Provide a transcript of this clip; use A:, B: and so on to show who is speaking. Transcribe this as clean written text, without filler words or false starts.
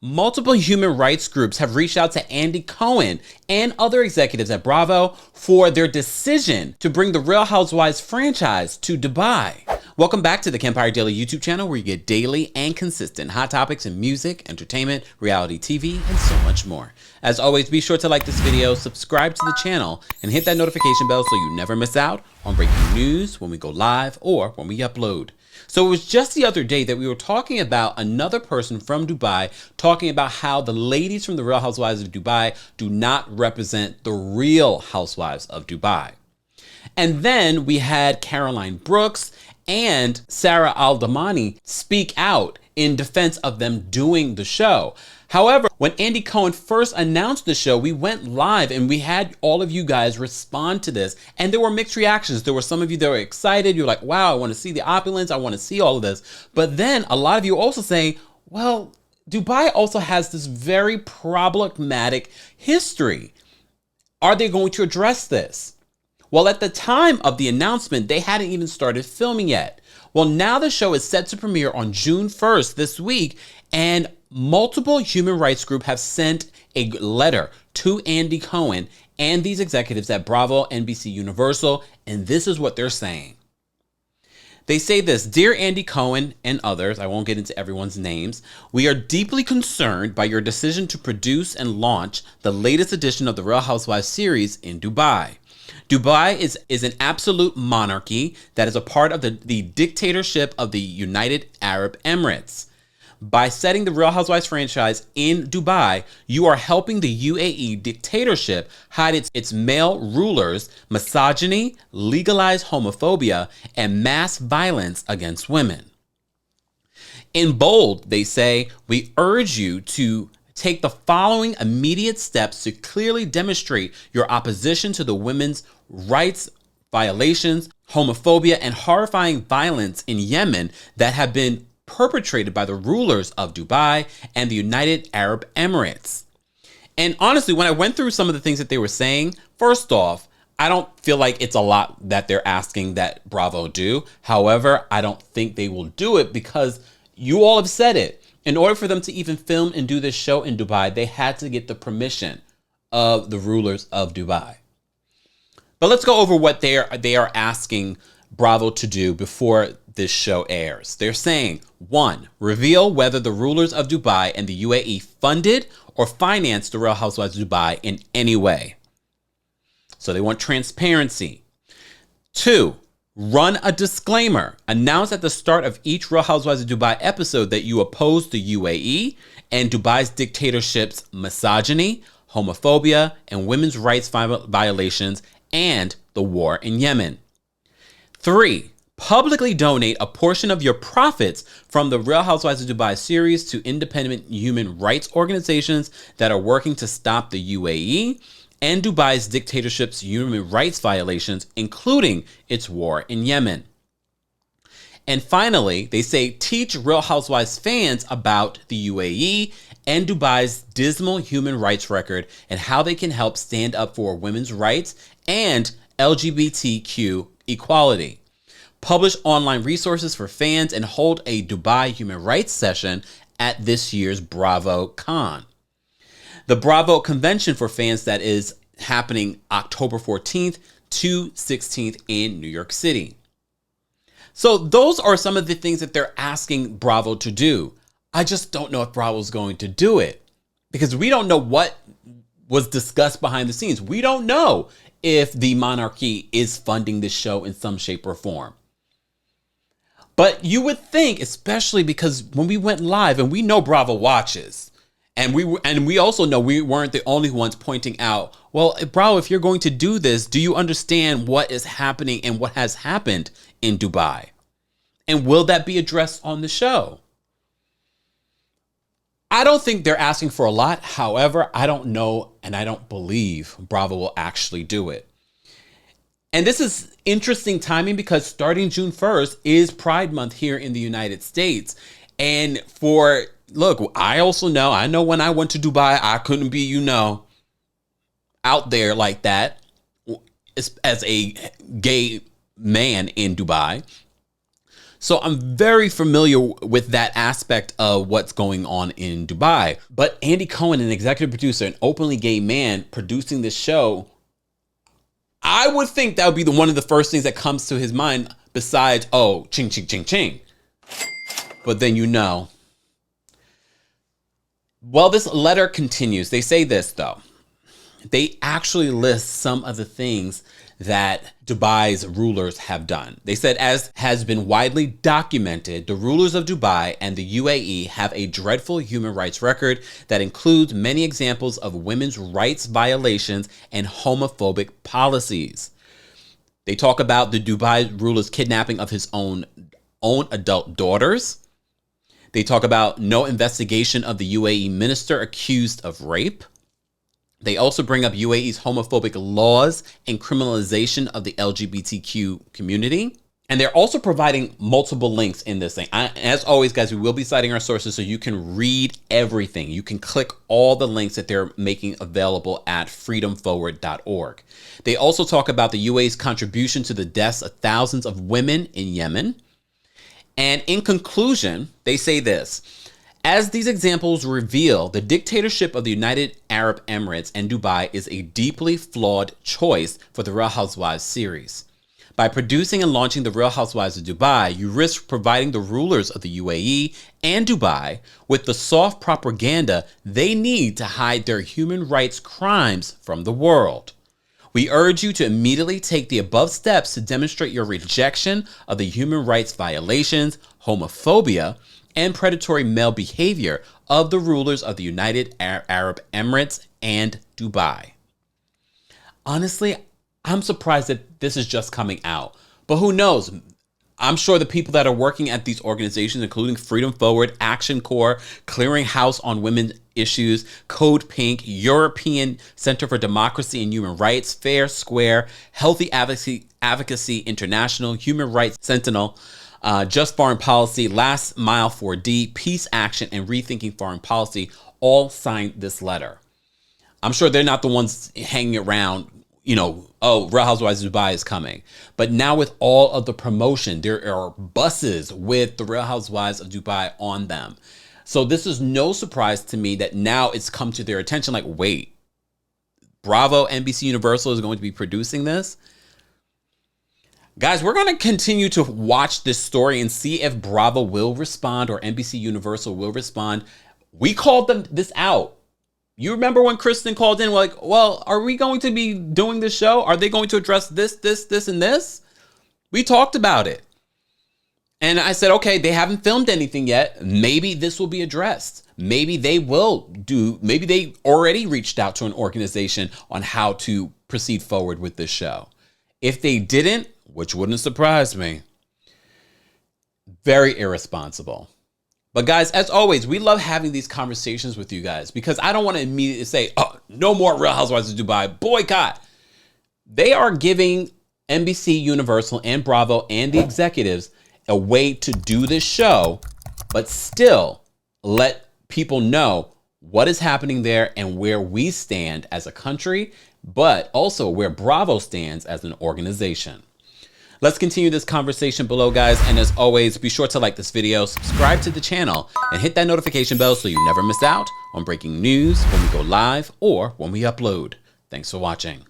A: Multiple human rights groups have reached out to Andy Cohen and other executives at Bravo for their decision to bring the Real Housewives franchise to Dubai. Welcome back to the Kempire Daily YouTube channel, where you get daily and consistent hot topics in music, entertainment, reality TV, and so much more. As always, be sure to like this video, subscribe to the channel, and hit that notification bell so you never miss out on breaking news when we go live or when we upload. So it was just the other day that we were talking about another person from Dubai talking about how the ladies from the Real Housewives of Dubai do not represent the Real Housewives of Dubai. And then we had Caroline Brooks and Sarah Al-Damani speak out in defense of them doing the show. However, when Andy Cohen first announced the show, we went live and we had all of you guys respond to this. And there were mixed reactions. There were some of you that were excited. You're like, wow, I want to see the opulence. I want to see all of this. But then a lot of you also saying, well, Dubai also has this very problematic history. Are they going to address this? Well, at the time of the announcement, they hadn't even started filming yet. Well, now the show is set to premiere on June 1st this week, and multiple human rights groups have sent a letter to Andy Cohen and these executives at Bravo NBC Universal, and this is what they're saying. They say this: "Dear Andy Cohen and others," I won't get into everyone's names, "we are deeply concerned by your decision to produce and launch the latest edition of the Real Housewives series in Dubai. Dubai is an absolute monarchy that is a part of the dictatorship of the United Arab Emirates. By setting the Real Housewives franchise in Dubai, you are helping the UAE dictatorship hide its male rulers, misogyny, legalized homophobia, and mass violence against women. In bold, they say, we urge you to take the following immediate steps to clearly demonstrate your opposition to the women's rights violations, homophobia, and horrifying violence in Yemen that have been perpetrated by the rulers of Dubai and the United Arab Emirates." And honestly, when I went through some of the things that they were saying, first off, I don't feel like it's a lot that they're asking that Bravo do. However, I don't think they will do it because you all have said it. In order for them to even film and do this show in Dubai, they had to get the permission of the rulers of Dubai. But let's go over what they are asking Bravo to do before this show airs. They're saying, 1, reveal whether the rulers of Dubai and the UAE funded or financed the Real Housewives of Dubai in any way. So they want transparency. 2, run a disclaimer. Announce at the start of each Real Housewives of Dubai episode that you oppose the UAE and Dubai's dictatorship's misogyny, homophobia, and women's rights violations, and the war in Yemen. 3, publicly donate a portion of your profits from the Real Housewives of Dubai series to independent human rights organizations that are working to stop the UAE and Dubai's dictatorship's human rights violations, including its war in Yemen. And finally, they say teach Real Housewives fans about the UAE and Dubai's dismal human rights record and how they can help stand up for women's rights and LGBTQ equality. Publish online resources for fans and hold a Dubai human rights session at this year's Bravo Con. The Bravo convention for fans that is happening October 14th to 16th in New York City. So those are some of the things that they're asking Bravo to do. I just don't know if Bravo's going to do it because we don't know what was discussed behind the scenes. We don't know if the monarchy is funding this show in some shape or form. But you would think, especially because when we went live, and we know Bravo watches, and we also know we weren't the only ones pointing out, well, Bravo, if you're going to do this, do you understand what is happening and what has happened in Dubai? And will that be addressed on the show? I don't think they're asking for a lot. However, I don't know and I don't believe Bravo will actually do it. And this is interesting timing because starting June 1st is Pride Month here in the United States. And look, I know when I went to Dubai, I couldn't be, out there like that as a gay man in Dubai. So I'm very familiar with that aspect of what's going on in Dubai. But Andy Cohen, an executive producer, an openly gay man producing this show, I would think that would be one of the first things that comes to his mind besides, oh, ching, ching, ching, ching. But then Well, this letter continues. They say this, though. They actually list some of the things that Dubai's rulers have done. They said, as has been widely documented, the rulers of Dubai and the UAE have a dreadful human rights record that includes many examples of women's rights violations and homophobic policies. They talk about the Dubai ruler's kidnapping of his own adult daughters. They talk about no investigation of the UAE minister accused of rape. They also bring up UAE's homophobic laws and criminalization of the LGBTQ community. And they're also providing multiple links in this thing. As always, guys, we will be citing our sources so you can read everything. You can click all the links that they're making available at freedomforward.org. They also talk about the UAE's contribution to the deaths of thousands of women in Yemen. And in conclusion, they say this: as these examples reveal, the dictatorship of the United Arab Emirates and Dubai is a deeply flawed choice for the Real Housewives series. By producing and launching the Real Housewives of Dubai, you risk providing the rulers of the UAE and Dubai with the soft propaganda they need to hide their human rights crimes from the world. We urge you to immediately take the above steps to demonstrate your rejection of the human rights violations, homophobia, and predatory male behavior of the rulers of the United Arab Emirates and Dubai. Honestly, I'm surprised that this is just coming out, but who knows? I'm sure the people that are working at these organizations, including Freedom Forward, Action Corps, Clearing House on Women's Issues, Code Pink, European Center for Democracy and Human Rights, Fair Square, Healthy Advocacy International, Human Rights Sentinel, Just Foreign Policy, Last Mile 4D, Peace Action, and Rethinking Foreign Policy all signed this letter. I'm sure they're not the ones hanging around, oh, Real Housewives of Dubai is coming. But now with all of the promotion, there are buses with the Real Housewives of Dubai on them. So this is no surprise to me that now it's come to their attention like, wait, Bravo NBC Universal is going to be producing this? Guys, we're going to continue to watch this story and see if Bravo will respond or NBC Universal will respond. We called this out. You remember when Kristen called in, like, well, are we going to be doing this show? Are they going to address this, and this? We talked about it. And I said, okay, they haven't filmed anything yet. Maybe this will be addressed. Maybe they maybe they already reached out to an organization on how to proceed forward with this show. If they didn't, which wouldn't surprise me, very irresponsible. But guys, as always, we love having these conversations with you guys because I don't want to immediately say, oh, no more Real Housewives of Dubai, boycott. They are giving NBC Universal and Bravo and the executives a way to do this show, but still let people know what is happening there and where we stand as a country, but also where Bravo stands as an organization. Let's continue this conversation below, guys. And as always, be sure to like this video, subscribe to the channel, and hit that notification bell so you never miss out on breaking news when we go live or when we upload. Thanks for watching.